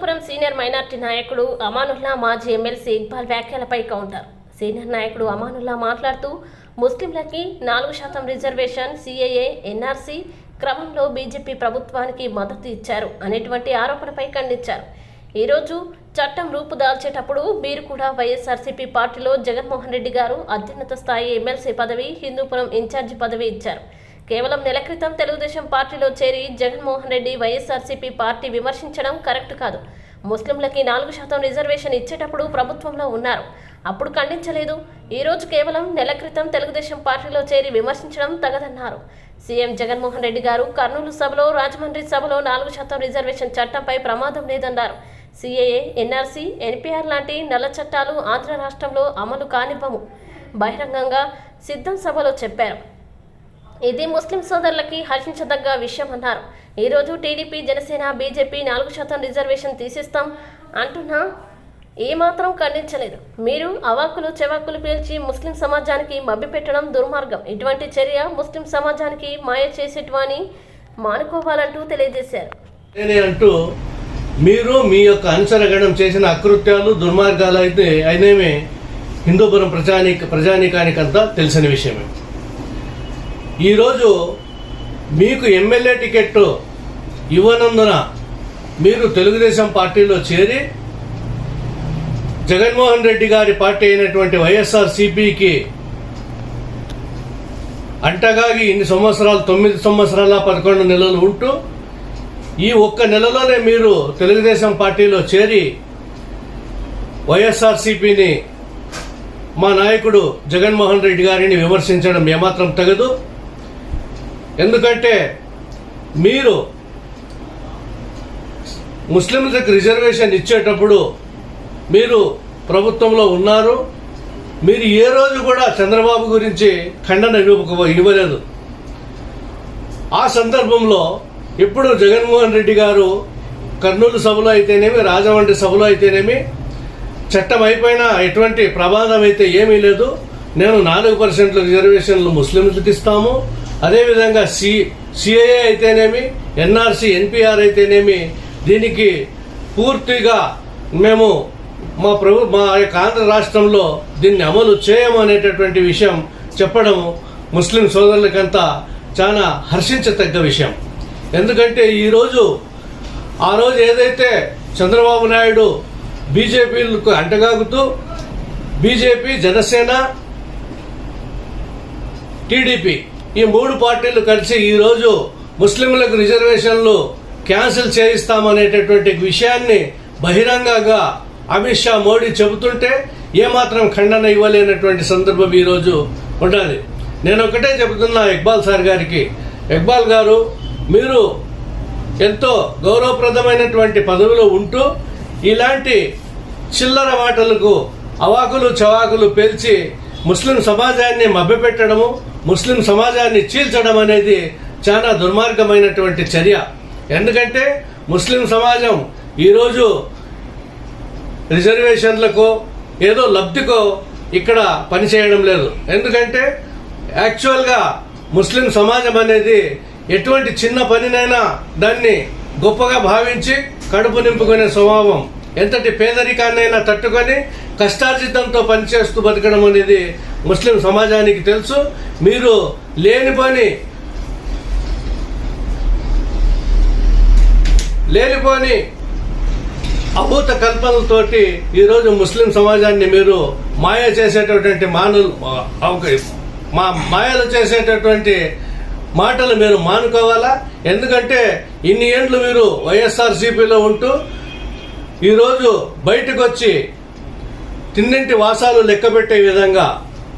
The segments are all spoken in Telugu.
హిందూపురం సీనియర్ మైనార్టీ నాయకుడు అమానుల్లా మాజీ ఎమ్మెల్సీ ఇక్బాల్ వ్యాఖ్యలపై కౌంటర్. సీనియర్ నాయకుడు అమానుల్లా మాట్లాడుతూ ముస్లింలకి 4% రిజర్వేషన్, సిఏఏ, ఎన్ఆర్సీ క్రమంలో బీజేపీ ప్రభుత్వానికి మద్దతు ఇచ్చారు అనేటువంటి ఆరోపణపై ఖండించారు. ఈరోజు చట్టం రూపుదాల్చేటప్పుడు మీరు కూడా వైఎస్ఆర్సీపీ పార్టీలో జగన్మోహన్ రెడ్డి గారు అత్యున్నత స్థాయి ఎమ్మెల్సీ పదవి, హిందూపురం ఇన్ఛార్జి పదవి ఇచ్చారు. కేవలం నెల క్రితం తెలుగుదేశం పార్టీలో చేరి జగన్మోహన్ రెడ్డి వైఎస్ఆర్సీపీ పార్టీ విమర్శించడం కరెక్ట్ కాదు. ముస్లింలకి 4% రిజర్వేషన్ ఇచ్చేటప్పుడు ప్రభుత్వంలో ఉన్నారు, అప్పుడు ఖండించలేదు. ఈరోజు కేవలం నెల క్రితం తెలుగుదేశం పార్టీలో చేరి విమర్శించడం తగదన్నారు. సీఎం జగన్మోహన్ రెడ్డి గారు కర్నూలు సభలో, రాజమండ్రి సభలో 4% రిజర్వేషన్ చట్టంపై ప్రమాదం లేదన్నారు. సిఏఏ, ఎన్ఆర్సీ, ఎన్పీఆర్ లాంటి నల్ల చట్టాలు ఆంధ్ర రాష్ట్రంలో అమలు కానివ్వము బహిరంగంగా సిద్ధం సభలో చెప్పారు. ఇది ముస్లిం సోదరులకి హర్షించదగ్గ విషయం అన్నారు. ఈరోజు టీడీపీ, జనసేన, బీజేపీ 4% రిజర్వేషన్ తీసిస్తాం అంటున్నా ఏమాత్రం ఖండించలేదు. మీరు అవాక్కులు చెవాక్కులు పీల్చి ముస్లిం సమాజానికి మభ్యపెట్టడం దుర్మార్గం. ఇటువంటి చర్య ముస్లిం సమాజానికి మాయ చేసేటివని మానుకోవాలంటూ తెలియజేశారు. అంటూ మీరు మీ యొక్క అనుసరగణం చేసిన అకృత్యాలు, దుర్మార్గాలు అయితే అయినేమే హిందూపురం ప్రజానీకానికంతా తెలిసిన విషయమే. ఈరోజు మీకు ఎమ్మెల్యే టికెట్ ఇవ్వనందున మీరు తెలుగుదేశం పార్టీలో చేరి జగన్మోహన్ రెడ్డి గారి పార్టీ అయినటువంటి వైఎస్ఆర్సీపీకి అంటగాగి ఇన్ని సంవత్సరాలు, 9 సంవత్సరాల 11 నెలలు ఉంటూ ఈ ఒక్క నెలలోనే మీరు తెలుగుదేశం పార్టీలో చేరి వైఎస్ఆర్సీపీని, మా నాయకుడు జగన్మోహన్ రెడ్డి గారిని విమర్శించడం ఏమాత్రం తగదు. ఎందుకంటే మీరు ముస్లింలకు రిజర్వేషన్ ఇచ్చేటప్పుడు మీరు ప్రభుత్వంలో ఉన్నారు. మీరు ఏ రోజు కూడా చంద్రబాబు గురించి ఖండన ఇవ్వలేదు. ఆ సందర్భంలో ఇప్పుడు జగన్మోహన్ రెడ్డి గారు కర్నూలు సభలో అయితేనేమి, రాజమండ్రి సభలో అయితేనేమి చట్టం అయిపోయినా ఎటువంటి ప్రమాదం అయితే ఏమీ లేదు, నేను 4% రిజర్వేషన్లు ముస్లింలకు ఇస్తాము, అదేవిధంగా సిఏఏ అయితేనేమి, ఎన్ఆర్సీ, ఎన్పీఆర్ అయితేనేమి దీనికి పూర్తిగా మేము మా యొక్క ఆంధ్ర రాష్ట్రంలో దీన్ని అమలు చేయము అనేటటువంటి విషయం చెప్పడం ముస్లిం సోదరులకంతా చాలా హర్షించదగ్గ విషయం. ఎందుకంటే ఆ రోజు ఏదైతే చంద్రబాబు నాయుడు బీజేపీలకు అంటగాగుతూ బీజేపీ, జనసేన, టీడీపీ ఈ 3 పార్టీలు కలిసి ఈరోజు ముస్లింలకు రిజర్వేషన్లు క్యాన్సిల్ చేయిస్తామనేటటువంటి విషయాన్ని బహిరంగంగా అమిత్ షా, మోడీ చెబుతుంటే ఏమాత్రం ఖండన ఇవ్వలేనటువంటి సందర్భం ఈరోజు ఉండాలి. నేను ఒకటే చెబుతున్నా ఇక్బాల్ సార్ గారికి, ఇక్బాల్ గారు మీరు ఎంతో గౌరవప్రదమైనటువంటి పదవిలో ఉంటూ ఇలాంటి చిల్లర మాటలకు అవాకులు చవాకులు పేల్చి ముస్లిం సమాజాన్ని మభ్యపెట్టడము, ముస్లిం సమాజాన్ని చీల్చడం అనేది చాలా దుర్మార్గమైనటువంటి చర్య. ఎందుకంటే ముస్లిం సమాజం ఈరోజు రిజర్వేషన్లకో ఏదో లబ్ధికో ఇక్కడ పనిచేయడం లేదు. ఎందుకంటే యాక్చువల్గా ముస్లిం సమాజం అనేది ఎటువంటి చిన్న పనినైనా దాన్ని గొప్పగా భావించి కడుపు నింపుకునే స్వభావం, ఎంతటి పేదరికాన్నైనా తట్టుకొని కష్టార్జితంతో పనిచేస్తూ బతకడం అనేది ముస్లిం సమాజానికి తెలుసు. మీరు లేనిపోని అభూత కల్పనలతోటి ఈరోజు ముస్లిం సమాజాన్ని మీరు మాయ చేసేటటువంటి మాయలు చేసేటటువంటి మాటలు మీరు మానుకోవాలా. ఎందుకంటే ఇన్ని ఏండ్లు మీరు వైఎస్ఆర్సీపీలో ఉంటూ ఈరోజు బయటకు వచ్చి తిన్నింటి వాసాలు లెక్కబెట్టే విధంగా,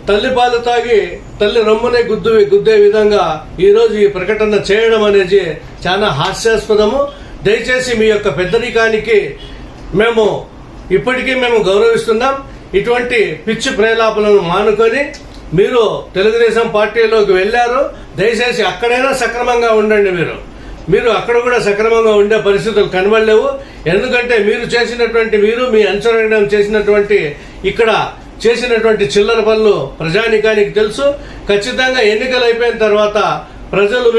తల్లి పాలు తాగి తల్లి రొమ్మునే గుద్దే విధంగా ఈరోజు ఈ ప్రకటన చేయడం అనేది చాలా హాస్యాస్పదము. దయచేసి మీ యొక్క పెద్దరికానికి మేము ఇప్పటికీ గౌరవిస్తున్నాం. ఇటువంటి పిచ్చి ప్రేలాపలను మానుకొని మీరు తెలుగుదేశం పార్టీలోకి వెళ్ళారు. దయచేసి అక్కడైనా సక్రమంగా ఉండండి. మీరు అక్కడ కూడా సక్రమంగా ఉండే పరిస్థితులు కనబడలేవు. ఎందుకంటే మీరు మీ అనుసరణ చేసినటువంటి ఇక్కడ చేసినటువంటి చిల్లర పనులు ప్రజానీకానికి తెలుసు. ఖచ్చితంగా ఎన్నికలు అయిపోయిన తర్వాత ప్రజలు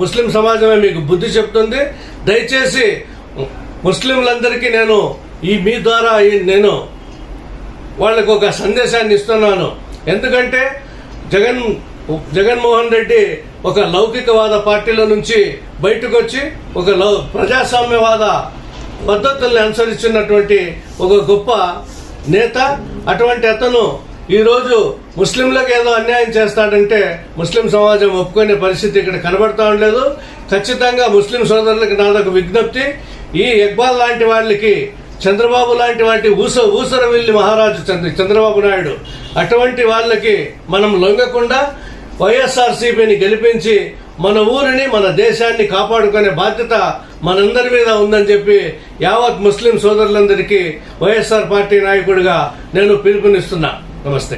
ముస్లిం సమాజమే మీకు బుద్ధి చెప్తుంది. దయచేసి ముస్లింలందరికీ నేను మీ ద్వారా నేను వాళ్ళకు ఒక సందేశాన్ని ఇస్తున్నాను. ఎందుకంటే జగన్మోహన్ రెడ్డి ఒక లౌకికవాద పార్టీల నుంచి బయటకు వచ్చి ఒక ప్రజాస్వామ్యవాద పద్ధతుల్ని అనుసరిస్తున్నటువంటి ఒక గొప్ప నేత. అటువంటి అతను ఈరోజు ముస్లింలకు ఏదో అన్యాయం చేస్తాడంటే ముస్లిం సమాజం ఒప్పుకునే పరిస్థితి ఇక్కడ కనబడతా ఉండలేదు. ఖచ్చితంగా ముస్లిం సోదరులకు నాదొక విజ్ఞప్తి, ఈ ఇక్బాల్ లాంటి వాళ్ళకి, చంద్రబాబు లాంటి వాటి ఊసరవిల్లి మహారాజు చంద్రబాబు నాయుడు, అటువంటి వాళ్ళకి మనం లొంగకుండా వైఎస్ఆర్సీపీని గెలిపించి మన ఊరిని, మన దేశాన్ని కాపాడుకునే బాధ్యత మనందరి మీద ఉందని చెప్పి యావత్ ముస్లిం సోదరులందరికీ వైఎస్ఆర్ పార్టీ నాయకుడిగా నేను పిలుపునిస్తున్నా. నమస్తే.